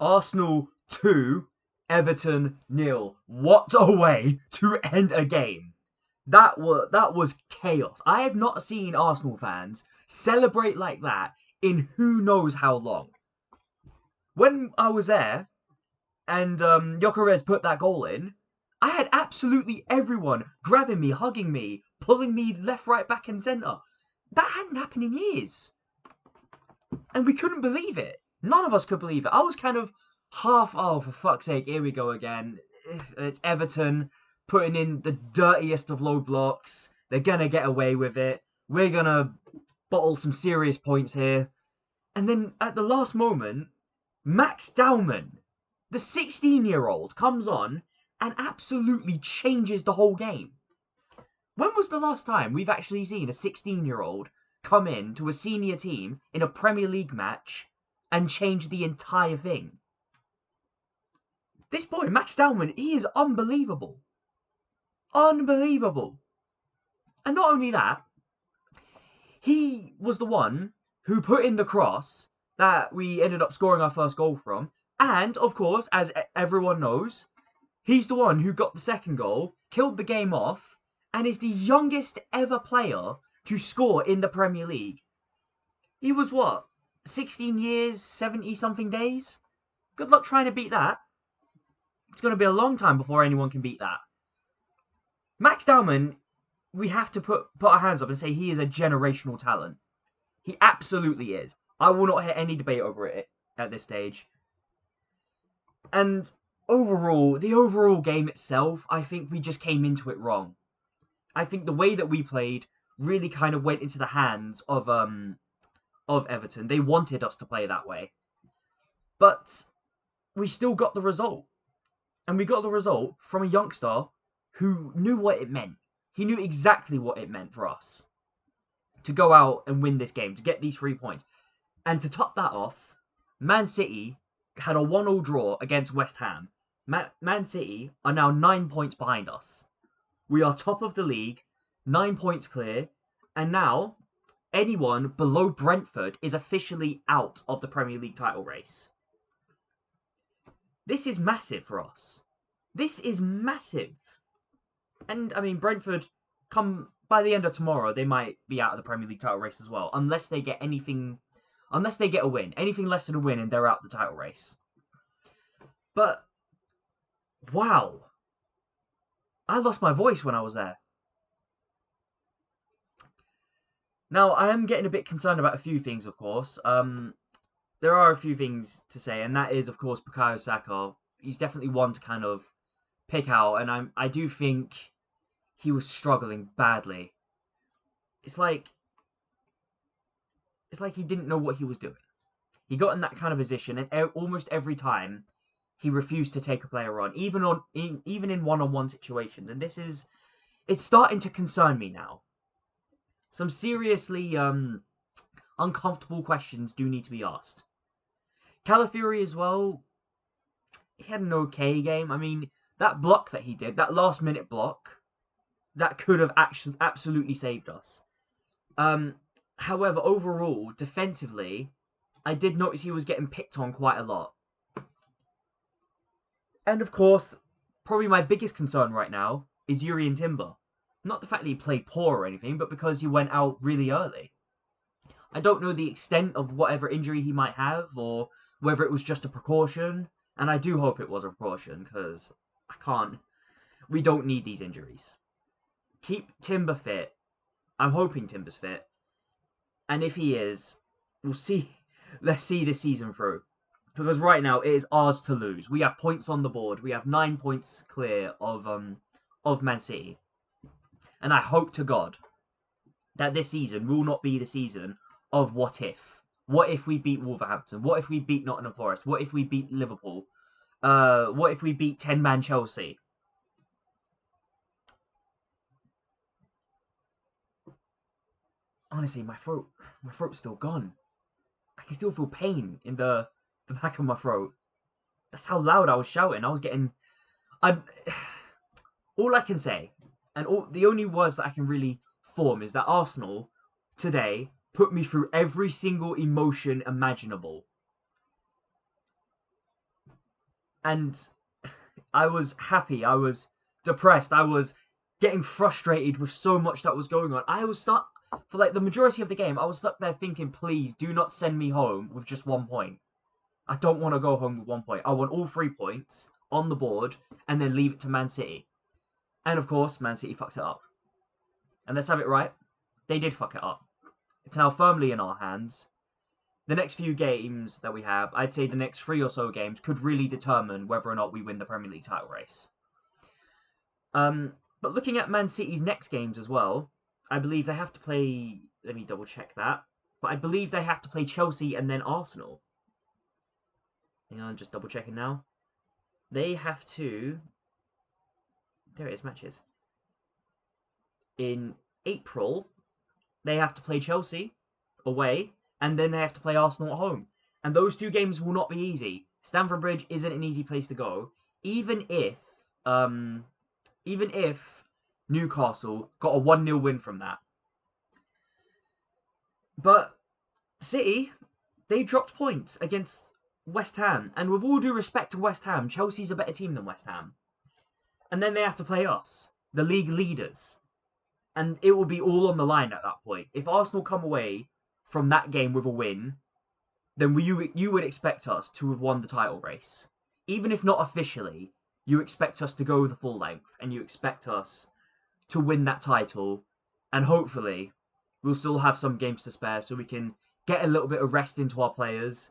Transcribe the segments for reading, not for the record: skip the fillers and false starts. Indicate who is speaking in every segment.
Speaker 1: Arsenal 2, Everton 0. What a way to end a game. That was chaos. I have not seen Arsenal fans celebrate like that in who knows how long. When I was there and Gyökeres put that goal in, I had absolutely everyone grabbing me, hugging me, pulling me left, right, back, and centre. That hadn't happened in years. And we couldn't believe it. None of us could believe it. I was kind of half, oh, for fuck's sake, here we go again. It's Everton putting in the dirtiest of low blocks. They're going to get away with it. We're going to bottle some serious points here. And then at the last moment, Max DOWMAN, the 16-year-old, comes on and absolutely changes the whole game. When was the last time we've actually seen a 16-year-old come in to a senior team in a Premier League match and change the entire thing? This boy, Max DOWMAN, he is unbelievable. Unbelievable. And not only that, he was the one who put in the cross that we ended up scoring our first goal from. And, of course, as everyone knows, he's the one who got the second goal, killed the game off, and is the youngest ever player to score in the Premier League. He was what? 16 years, 70-something days? Good luck trying to beat that. It's going to be a long time before anyone can beat that. Max DOWMAN, we have to put our hands up and say he is a generational talent. He absolutely is. I will not hear any debate over it at this stage. And overall, the overall game itself, I think we just came into it wrong. I think the way that we played really kind of went into the hands of Everton. They wanted us to play that way. But we still got the result. And we got the result from a youngster who knew what it meant. He knew exactly what it meant for us to go out and win this game, to get these 3 points. And to top that off, Man City had a 1-1 draw against West Ham. Man City are now 9 points behind us. We are top of the league, 9 points clear, and now anyone below Brentford is officially out of the Premier League title race. This is massive for us. This is massive. And, I mean, Brentford, by the end of tomorrow, they might be out of the Premier League title race as well, unless they get a win. Anything less than a win and they're out the title race. But, wow. I lost my voice when I was there. Now, I am getting a bit concerned about a few things, of course. There are a few things to say, and that is, of course, Bukayo Saka. He's definitely one to kind of pick out, and I do think he was struggling badly. It's like he didn't know what he was doing. He got in that kind of position, and almost every time he refused to take a player on, even in one-on-one situations. And it's starting to concern me now. Some seriously uncomfortable questions do need to be asked. Calafiori as well, he had an okay game. I mean, that block that he did, that last-minute block, that could have actually absolutely saved us. However, overall, defensively, I did notice he was getting picked on quite a lot. And of course, probably my biggest concern right now is Jurrien Timber. Not the fact that he played poor or anything, but because he went out really early. I don't know the extent of whatever injury he might have, or whether it was just a precaution. And I do hope it was a precaution, because we don't need these injuries. Keep Timber fit. I'm hoping Timber's fit. And if he is, we'll see. Let's see this season through. Because right now, it is ours to lose. We have points on the board. We have 9 points clear of Man City. And I hope to God that this season will not be the season of what if. What if we beat Wolverhampton? What if we beat Nottingham Forest? What if we beat Liverpool? What if we beat 10-man Chelsea? Honestly, my throat's still gone. I can still feel pain in the back of my throat. That's how loud I was shouting. I was getting... all I can say, and the only words that I can really form, is that Arsenal, today, put me through every single emotion imaginable. And I was happy, I was depressed, I was getting frustrated with so much that was going on. I was stuck for like the majority of the game. I was stuck there thinking, please do not send me home with just 1 point. I don't want to go home with 1 point. I want all 3 points on the board and then leave it to Man City. And of course, Man City fucked it up. And let's have it right, they did fuck it up. It's now firmly in our hands. The next few games that we have, I'd say the next 3 or so games could really determine whether or not we win the Premier League title race. But looking at Man City's next games as well, I believe they have to play. Let me double check that. But I believe they have to play Chelsea and then Arsenal. Hang on, just double checking now. They have to. There it is, matches. In April, they have to play Chelsea away, and then they have to play Arsenal at home. And those 2 games will not be easy. Stamford Bridge isn't an easy place to go, even if Newcastle got a 1-0 win from that. But City, they dropped points against West Ham, and with all due respect to West Ham, Chelsea's a better team than West Ham. And then they have to play us, the league leaders. And it will be all on the line at that point. If Arsenal come away from that game with a win, then you would expect us to have won the title race. Even if not officially, you expect us to go the full length, and you expect us to win that title, and hopefully we'll still have some games to spare so we can get a little bit of rest into our players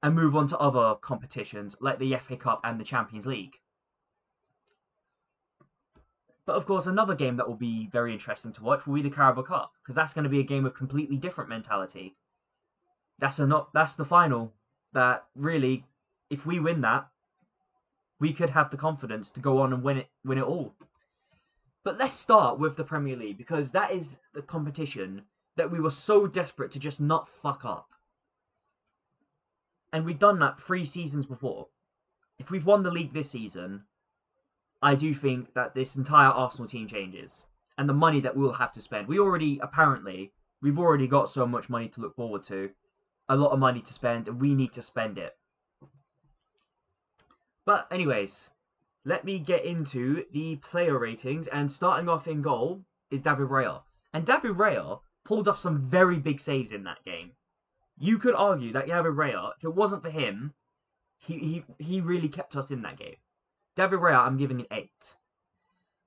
Speaker 1: and move on to other competitions like the FA Cup and the Champions League. But of course, another game that will be very interesting to watch will be the Carabao Cup, because that's going to be a game of completely different mentality. That's the final that really, if we win that, we could have the confidence to go on and win it all. But let's start with the Premier League, because that is the competition that we were so desperate to just not fuck up. And we've done that 3 seasons before. If we've won the league this season, I do think that this entire Arsenal team changes. And the money that we'll have to spend. We've already got so much money to look forward to. A lot of money to spend, and we need to spend it. But anyways, let me get into the player ratings. And starting off in goal is David Raya. And David Raya pulled off some very big saves in that game. You could argue that David Raya, if it wasn't for him, he really kept us in that game. David Raya, I'm giving an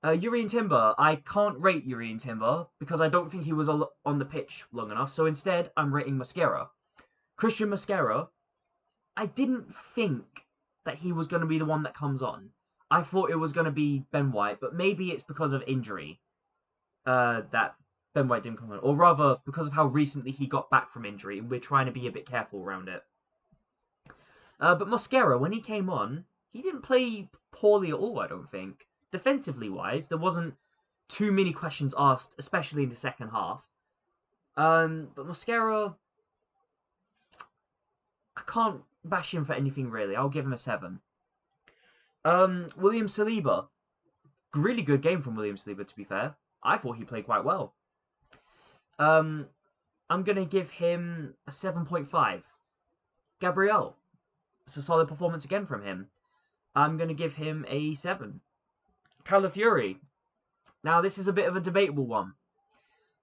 Speaker 1: 8. Urian Timber, I can't rate Urian Timber because I don't think he was on the pitch long enough. So instead, I'm rating Mosquera. Christian Mosquera, I didn't think that he was going to be the one that comes on. I thought it was going to be Ben White, but maybe it's because of injury that Ben White didn't come on. Or rather, because of how recently he got back from injury, and we're trying to be a bit careful around it. But Mosquera, when he came on, he didn't play poorly at all, I don't think. Defensively wise, there wasn't too many questions asked, especially in the second half. But Mosquera, I can't bash him for anything really. I'll give him a 7. William Saliba, really good game from William Saliba, to be fair. I thought he played quite well. I'm going to give him a 7.5. Gabriel, it's a solid performance again from him. I'm going to give him a 7. Calafiori. Now, this is a bit of a debatable one.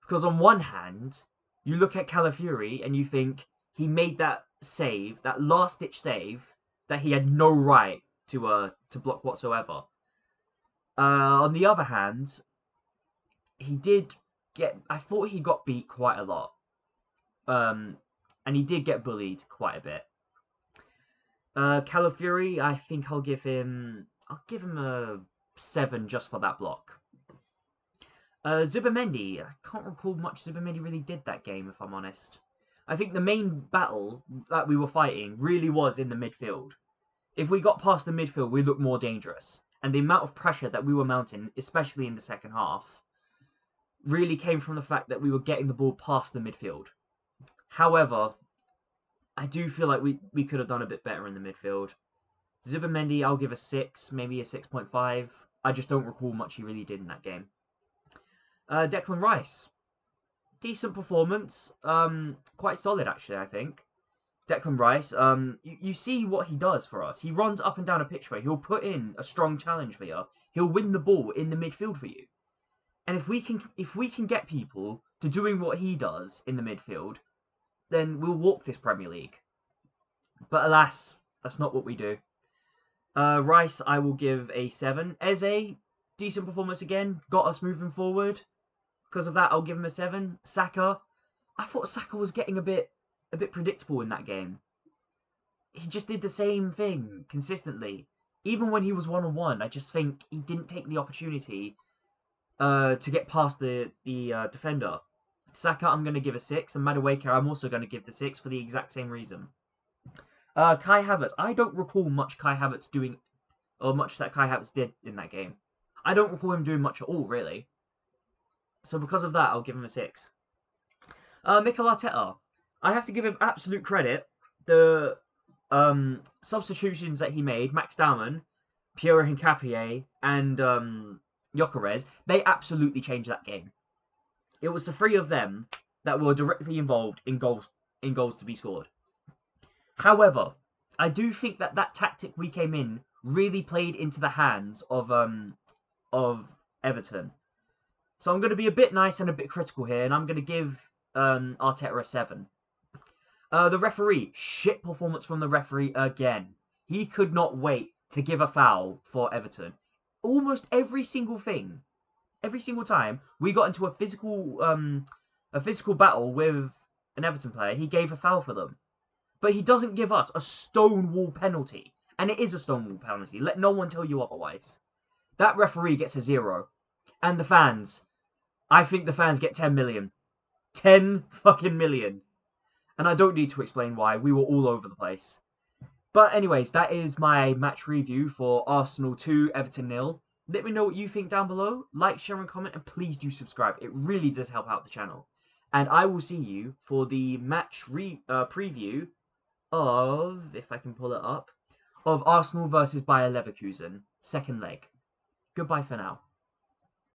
Speaker 1: Because on one hand, you look at Calafiori and you think he made that save, that last-ditch save, that he had no right to block whatsoever. On the other hand, I thought he got beat quite a lot. And he did get bullied quite a bit. Calafiori, I think I'll give him a 7 just for that block. Zubimendi, I can't recall much Zubimendi really did that game, if I'm honest. I think the main battle that we were fighting really was in the midfield. If we got past the midfield, we looked more dangerous. And the amount of pressure that we were mounting, especially in the second half, really came from the fact that we were getting the ball past the midfield. However, I do feel like we could have done a bit better in the midfield. Zubimendi, I'll give a 6, maybe a 6.5. I just don't recall much he really did in that game. Declan Rice. Decent performance. Quite solid, actually, I think. Declan Rice, you see what he does for us. He runs up and down a pitch for you. He'll put in a strong challenge for you. He'll win the ball in the midfield for you. And if we can get people to doing what he does in the midfield, then we'll walk this Premier League. But alas, that's not what we do. Rice, I will give a 7. Eze, decent performance again, got us moving forward. Because of that, I'll give him a 7. Saka, I thought Saka was getting a bit predictable in that game. He just did the same thing consistently. Even when he was 1-on-1, I just think he didn't take the opportunity to get past the defender. Saka, I'm going to give a 6, and Madueke, I'm also going to give the 6 for the exact same reason. Kai Havertz, I don't recall much Kai Havertz doing, or much that Kai Havertz did in that game. I don't recall him doing much at all, really. So because of that, I'll give him a 6. Mikel Arteta, I have to give him absolute credit. The substitutions that he made, Max Dowman, Pierre Hincapié, and Gyökeres, they absolutely changed that game. It was the 3 of them that were directly involved in goals to be scored. However, I do think that tactic we came in really played into the hands of Everton. So I'm going to be a bit nice and a bit critical here, and I'm going to give Arteta a 7. The referee, shit performance from the referee again. He could not wait to give a foul for Everton. Almost every single time we got into a physical battle with an Everton player, he gave a foul for them. But he doesn't give us a stonewall penalty. And it is a stonewall penalty. Let no one tell you otherwise. That referee gets a 0. And the fans, I think the fans get 10 million. 10 fucking million. And I don't need to explain why. We were all over the place. But anyways, that is my match review for Arsenal 2, Everton 0. Let me know what you think down below. Like, share, and comment. And please do subscribe. It really does help out the channel. And I will see you for the match preview of, if I can pull it up, of Arsenal versus Bayer Leverkusen, second leg. Goodbye for now.